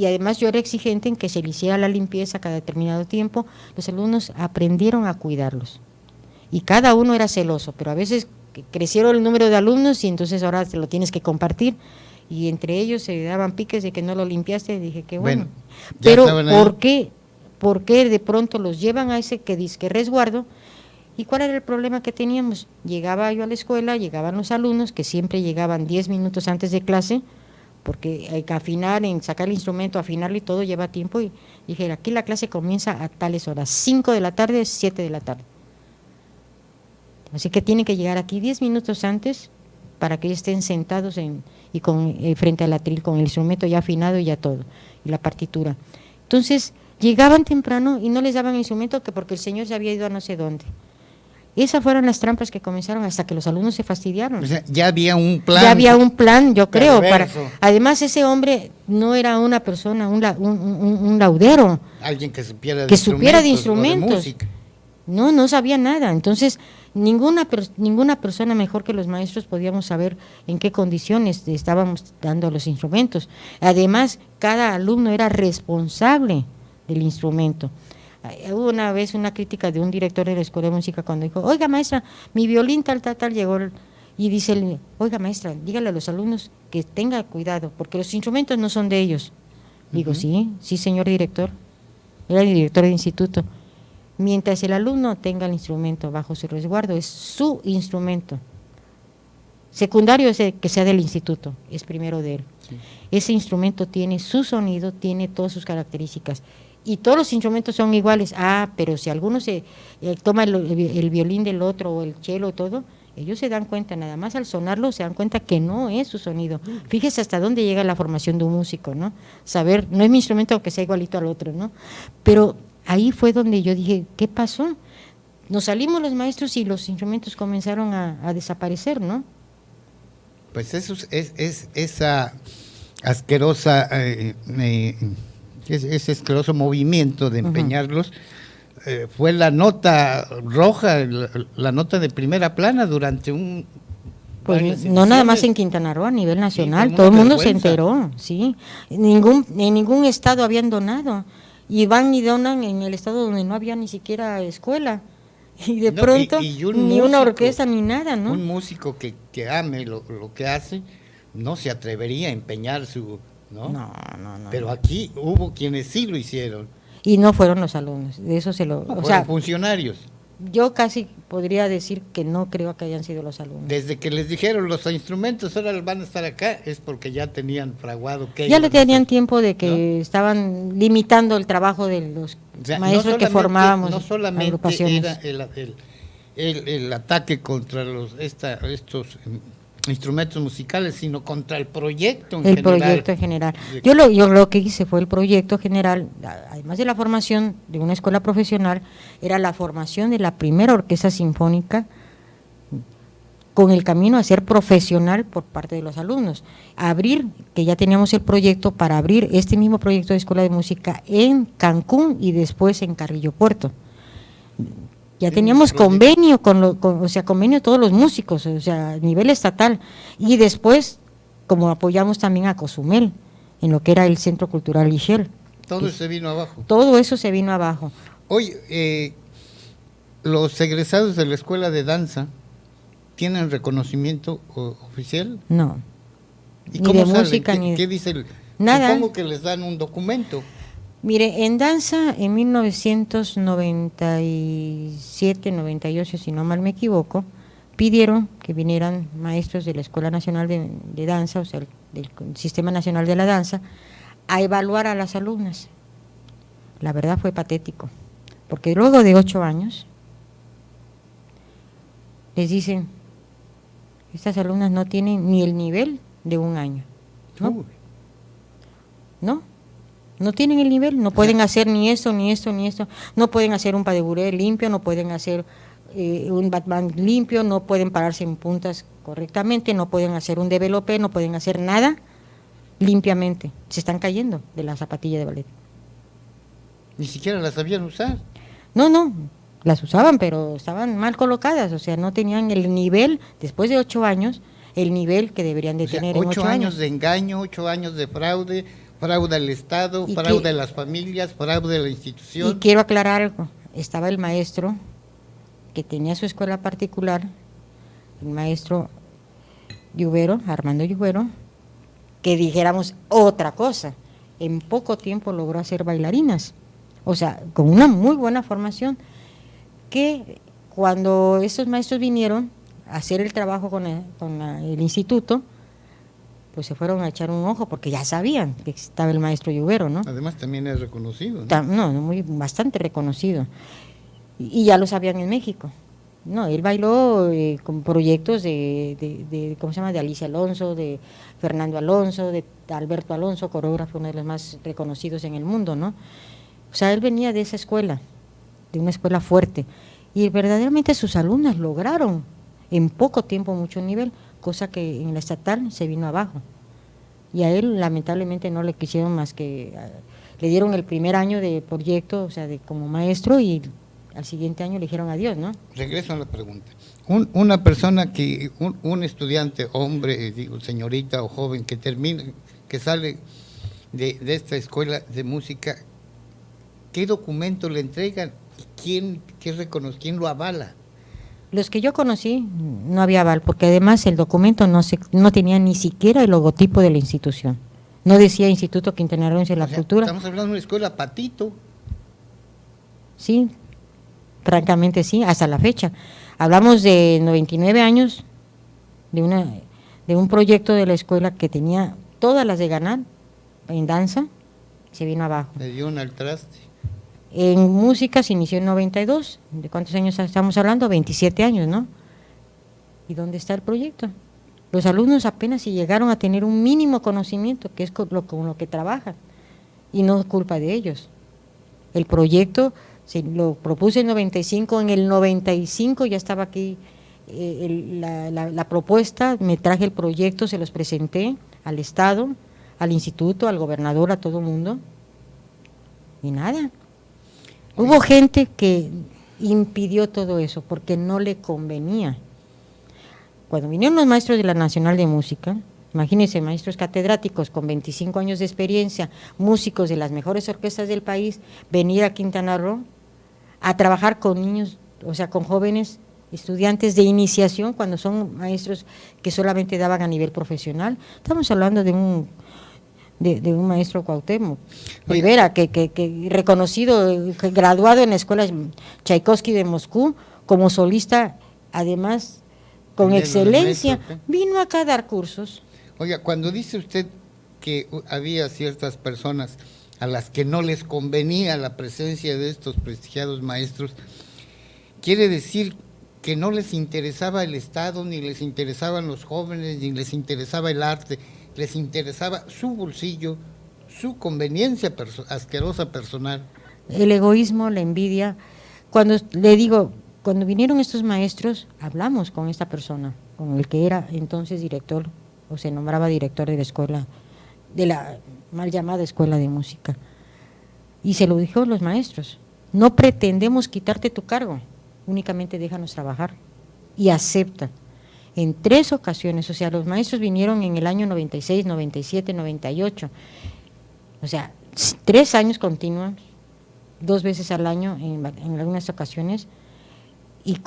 además yo era exigente en que se le hiciera la limpieza cada determinado tiempo. Los alumnos aprendieron a cuidarlos, y cada uno era celoso, pero a veces crecieron el número de alumnos y entonces ahora te lo tienes que compartir, y entre ellos se daban piques de que no lo limpiaste. Dije que bueno, pero ¿por qué de pronto los llevan a ese que disque resguardo? ¿Y cuál era el problema que teníamos? Llegaba yo a la escuela, llegaban los alumnos, que siempre llegaban 10 minutos antes de clase, porque hay que afinar, en sacar el instrumento, afinarlo y todo lleva tiempo, y dije, aquí la clase comienza a tales horas, 5 de la tarde, 7 de la tarde. Así que tienen que llegar aquí 10 minutos antes para que estén sentados frente al atril con el instrumento ya afinado y ya todo, y la partitura. Entonces, llegaban temprano y no les daban el instrumento que porque el señor se había ido a no sé dónde. Esas fueron las trampas que comenzaron hasta que los alumnos se fastidiaron. O sea, ya había un plan. Ya había un plan, yo creo. Además, ese hombre no era una persona, un laudero. Alguien que supiera de instrumentos. De música. No sabía nada. Entonces, ninguna persona mejor que los maestros podíamos saber en qué condiciones estábamos dando los instrumentos. Además, cada alumno era responsable del instrumento. Hubo una vez una crítica de un director de la Escuela de Música cuando dijo, oiga maestra, mi violín tal llegó, y dice, oiga maestra, dígale a los alumnos que tenga cuidado, porque los instrumentos no son de ellos. Digo, sí señor director, era el director del instituto. Mientras el alumno tenga el instrumento bajo su resguardo, es su instrumento. Secundario es que sea del instituto, es primero de él. Sí. Ese instrumento tiene su sonido, tiene todas sus características. Y todos los instrumentos son iguales. Pero si alguno se toma el violín del otro o el cello y todo, ellos se dan cuenta, nada más al sonarlo se dan cuenta que no es su sonido. Fíjese hasta dónde llega la formación de un músico, ¿no? Saber, no es mi instrumento aunque sea igualito al otro, ¿no? Pero ahí fue donde yo dije, ¿qué pasó? Nos salimos los maestros y los instrumentos comenzaron a desaparecer, ¿no? Pues eso es esa asquerosa... ese asqueroso movimiento de empeñarlos, fue la nota roja, la nota de primera plana durante un... Pues no nada más en Quintana Roo, a nivel nacional, sí, todo el mundo se enteró, sí. En ningún estado habían donado, y van y donan en el estado donde no había ni siquiera escuela, y de pronto ni músico, una orquesta ni nada, ¿no? Un músico que ame lo que hace, no se atrevería a empeñar su... No. Pero aquí hubo quienes sí lo hicieron. Y no fueron los alumnos, de eso fueron funcionarios. Yo casi podría decir que no creo que hayan sido los alumnos. Desde que les dijeron los instrumentos ahora van a estar acá, es porque ya tenían fraguado que... Ya le tenían tiempo de que estaban limitando el trabajo de los maestros que formábamos. No solamente era el ataque contra estos instrumentos musicales, sino contra el proyecto en general. El proyecto en general. Yo lo que hice fue el proyecto general, además de la formación de una escuela profesional, era la formación de la primera orquesta sinfónica con el camino a ser profesional por parte de los alumnos. Abrir, que ya teníamos el proyecto para abrir este mismo proyecto de escuela de música en Cancún y después en Carrillo Puerto. Ya teníamos convenio convenio todos los músicos, a nivel estatal, y después como apoyamos también a Cozumel en lo que era el Centro Cultural Lichel. Todo eso se vino abajo. Todo eso se vino abajo. Oye, los egresados de la escuela de danza ¿tienen reconocimiento oficial? No. ¿Y ni cómo de salen? Música ni ¿Qué dice nada? Supongo que les dan un documento. Mire, en danza, en 1997, 98, si no mal me equivoco, pidieron que vinieran maestros de la Escuela Nacional de Danza, o sea, del Sistema Nacional de la Danza, a evaluar a las alumnas. La verdad fue patético, porque luego de 8 años, les dicen, estas alumnas no tienen ni el nivel de un año. No tienen el nivel, no pueden hacer ni esto, no pueden hacer un pas de bourrée limpio, no pueden hacer un batman limpio, no pueden pararse en puntas correctamente, no pueden hacer un développé, no pueden hacer nada limpiamente. Se están cayendo de la zapatilla de ballet. Ni siquiera las sabían usar. No, las usaban, pero estaban mal colocadas, o sea, no tenían el nivel, después de 8 años, el nivel que deberían de tener en 8 años de engaño, 8 años de fraude, fraude al Estado, fraude a las familias, fraude a la institución. Y quiero aclarar algo, estaba el maestro que tenía su escuela particular, el maestro Lluvero, Armando Lluvero, que dijéramos otra cosa, en poco tiempo logró hacer bailarinas, o sea, con una muy buena formación, que cuando estos maestros vinieron a hacer el trabajo con el instituto, pues se fueron a echar un ojo porque ya sabían que estaba el maestro Lluvero, ¿no? Además también es reconocido, ¿no? No, bastante reconocido. Y ya lo sabían en México. No, él bailó con proyectos de ¿cómo se llama? De Alicia Alonso, de Fernando Alonso, de Alberto Alonso, coreógrafo, uno de los más reconocidos en el mundo, ¿no? O sea, él venía de esa escuela, de una escuela fuerte, y verdaderamente sus alumnas lograron en poco tiempo mucho nivel, cosa que en la estatal se vino abajo. Y a él lamentablemente no le quisieron más que, le dieron el primer año de proyecto, o sea, como maestro, y al siguiente año le dijeron adiós, ¿no? Regreso a la pregunta. Una persona que, un estudiante, hombre, digo, señorita o joven, que termina, que sale de esta escuela de música, ¿qué documento le entregan? ¿Quién lo avala? Los que yo conocí no había aval, porque además el documento no tenía ni siquiera el logotipo de la institución. No decía Instituto Quintanarroense de la Cultura. Estamos hablando de una escuela patito. Sí, francamente sí, hasta la fecha. Hablamos de 99 años de un proyecto de la escuela que tenía todas las de ganar en danza, se vino abajo. Le dio un al traste. En música se inició en 92, ¿de cuántos años estamos hablando? 27 años, ¿no? ¿Y dónde está el proyecto? Los alumnos apenas si llegaron a tener un mínimo conocimiento, que es con lo que trabajan, y no es culpa de ellos. El proyecto se lo propuse en 95, en el 95 ya estaba aquí la propuesta, me traje el proyecto, se los presenté al Estado, al instituto, al gobernador, a todo el mundo, y nada. Hubo gente que impidió todo eso porque no le convenía. Cuando vinieron los maestros de la Nacional de Música, imagínense, maestros catedráticos con 25 años de experiencia, músicos de las mejores orquestas del país, venir a Quintana Roo a trabajar con niños, o sea, con jóvenes estudiantes de iniciación, cuando son maestros que solamente daban a nivel profesional. Estamos hablando de un maestro Cuauhtémoc Rivera, que reconocido, graduado en la escuela Tchaikovsky de Moscú, como solista, además con excelencia, vino acá a dar cursos. Oiga, cuando dice usted que había ciertas personas a las que no les convenía la presencia de estos prestigiados maestros, quiere decir que no les interesaba el Estado, ni les interesaban los jóvenes, ni les interesaba el arte, les interesaba su bolsillo, su conveniencia asquerosa personal. El egoísmo, la envidia. Cuando le digo, cuando vinieron estos maestros, hablamos con esta persona, con el que era entonces director, o se nombraba director de la escuela, de la mal llamada escuela de música, y se lo dijo a los maestros: no pretendemos quitarte tu cargo, únicamente déjanos trabajar, y acepta. En 3 ocasiones, o sea, los maestros vinieron en el año 96, 97, 98, o sea, 3 años continuos, 2 veces al año en algunas ocasiones, y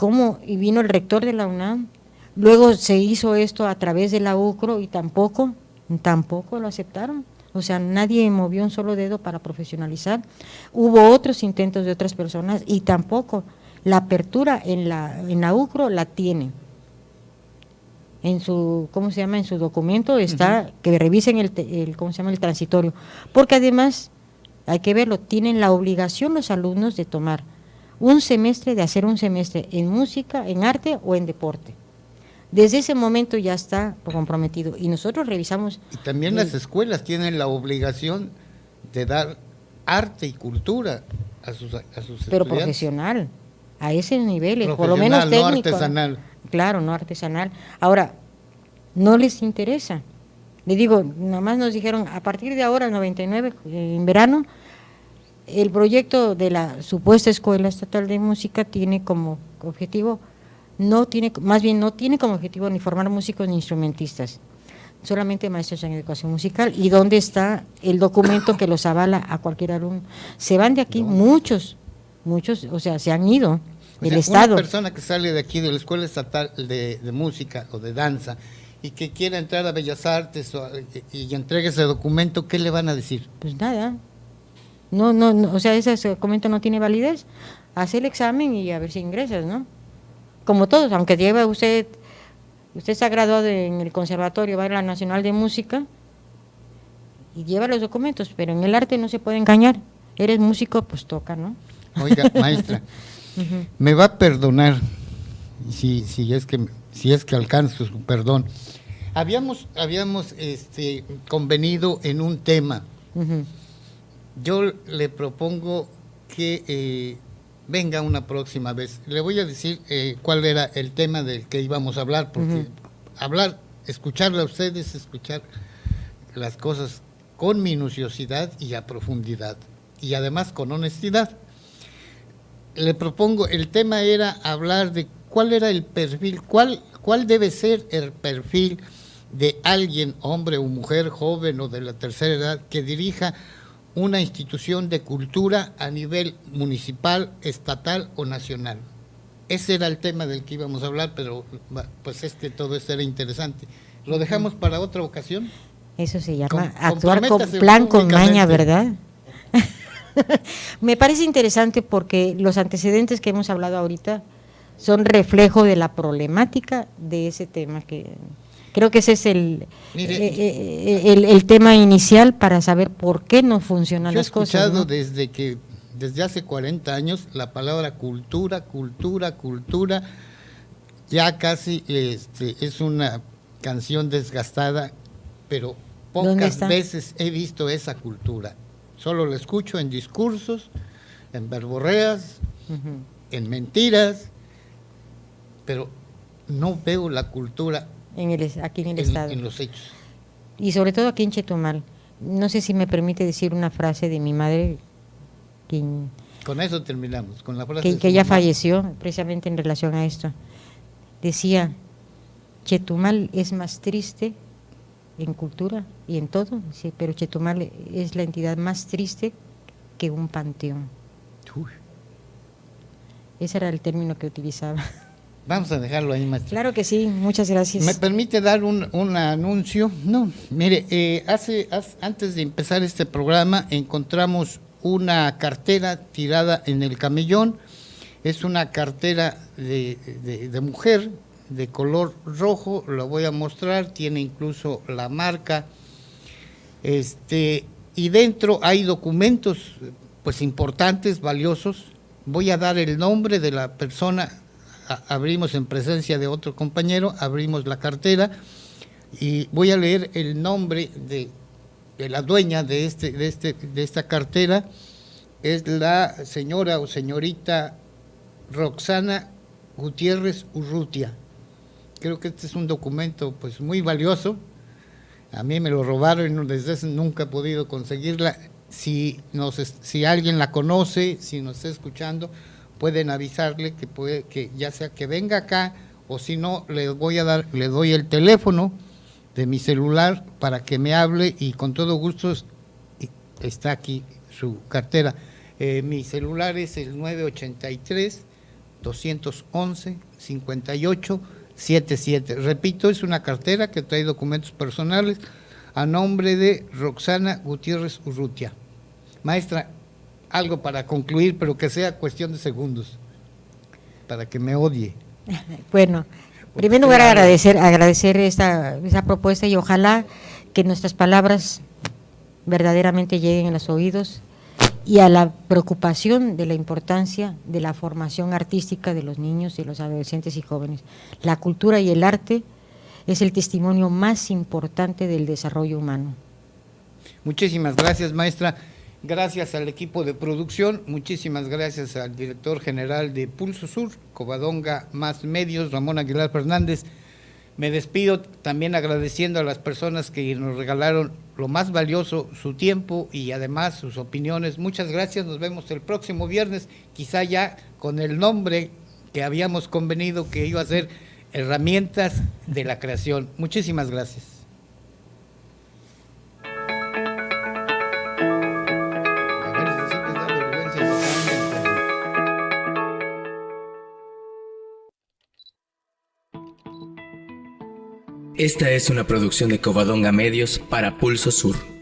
vino el rector de la UNAM, luego se hizo esto a través de la UCRO y tampoco lo aceptaron, o sea, nadie movió un solo dedo para profesionalizar. Hubo otros intentos de otras personas y tampoco. La apertura en la UCRO la tienen. En su, ¿cómo se llama? En su documento está, que revisen ¿cómo se llama? El transitorio, porque además, hay que verlo, tienen la obligación los alumnos de tomar de hacer un semestre en música, en arte o en deporte. Desde ese momento ya está comprometido, y nosotros revisamos. Y también las escuelas tienen la obligación de dar arte y cultura a sus pero estudiantes. Profesional, a ese nivel, por lo menos técnico. No artesanal. Claro, no artesanal. Ahora, no les interesa. Le digo, nada más nos dijeron, a partir de ahora, el 99, en verano, el proyecto de la supuesta Escuela Estatal de Música tiene como objetivo, no tiene como objetivo ni formar músicos ni instrumentistas, solamente maestros en educación musical. ¿Y dónde está el documento que los avala a cualquier alumno? Se van de aquí muchos, o sea, se han ido del Estado. Una persona que sale de aquí de la Escuela Estatal de Música o de Danza y que quiera entrar a Bellas Artes y entregue ese documento, ¿qué le van a decir? Pues nada. No, o sea, ese documento no tiene validez. Hace el examen y a ver si ingresas, ¿no? Como todos, aunque lleva usted se ha graduado en el conservatorio, va a la Nacional de Música y lleva los documentos, pero en el arte no se puede engañar. Eres músico, pues toca, ¿no? Oiga, maestra, me va a perdonar si es que alcanzo su perdón. Habíamos convenido en un tema. Yo le propongo que venga una próxima vez. Le voy a decir cuál era el tema del que íbamos a hablar, porque escucharle a ustedes, escuchar las cosas con minuciosidad y a profundidad, y además con honestidad. Le propongo, el tema era hablar de cuál era el perfil, cuál debe ser el perfil de alguien, hombre o mujer, joven o de la tercera edad, que dirija una institución de cultura a nivel municipal, estatal o nacional. Ese era el tema del que íbamos a hablar, pero pues todo esto era interesante. ¿Lo dejamos para otra ocasión? Eso se llama actuar con plan, con maña, ¿verdad? Me parece interesante porque los antecedentes que hemos hablado ahorita son reflejo de la problemática de ese tema que... Creo que ese es el tema inicial para saber por qué no funcionan las cosas. Yo he escuchado desde hace 40 años la palabra cultura, ya casi es una canción desgastada, pero pocas veces he visto esa cultura. Solo la escucho en discursos, en verborreas, en mentiras, pero no veo la cultura aquí en el Estado. En los hechos. Y sobre todo aquí en Chetumal. No sé si me permite decir una frase de mi madre. Con eso terminamos, con la frase que ya falleció, precisamente en relación a esto. Decía, Chetumal es más triste en cultura y en todo, sí, pero Chetumal es la entidad más triste que un panteón. Uy. Ese era el término que utilizaba. Vamos a dejarlo ahí, maestro. Claro que sí, muchas gracias. ¿Me permite dar un anuncio? No, mire, antes de empezar este programa encontramos una cartera tirada en el camellón. Es una cartera de mujer de color rojo, la voy a mostrar, tiene incluso la marca, y dentro hay documentos pues importantes, valiosos. Voy a dar el nombre de la persona. Abrimos en presencia de otro compañero, abrimos la cartera y voy a leer el nombre de la dueña de esta cartera. Es la señora o señorita Roxana Gutiérrez Urrutia. Creo que este es un documento pues muy valioso. A mí me lo robaron y desde ese nunca he podido conseguirla. Si alguien la conoce, si nos está escuchando, pueden avisarle que ya sea que venga acá, o si no, le doy el teléfono de mi celular para que me hable, y con todo gusto está aquí su cartera. Mi celular es el 983-211-5877. Repito, es una cartera que trae documentos personales a nombre de Roxana Gutiérrez Urrutia. Maestra, algo para concluir, pero que sea cuestión de segundos, para que me odie. Bueno, en primer lugar agradecer esa propuesta, y ojalá que nuestras palabras verdaderamente lleguen a los oídos y a la preocupación de la importancia de la formación artística de los niños y los adolescentes y jóvenes. La cultura y el arte es el testimonio más importante del desarrollo humano. Muchísimas gracias, maestra. Gracias al equipo de producción, muchísimas gracias al director general de Pulso Sur, Covadonga Más Medios, Ramón Aguilar Fernández. Me despido también agradeciendo a las personas que nos regalaron lo más valioso, su tiempo y además sus opiniones. Muchas gracias, nos vemos el próximo viernes, quizá ya con el nombre que habíamos convenido que iba a ser Herramientas de la Creación. Muchísimas gracias. Esta es una producción de Covadonga Medios para Pulso Sur.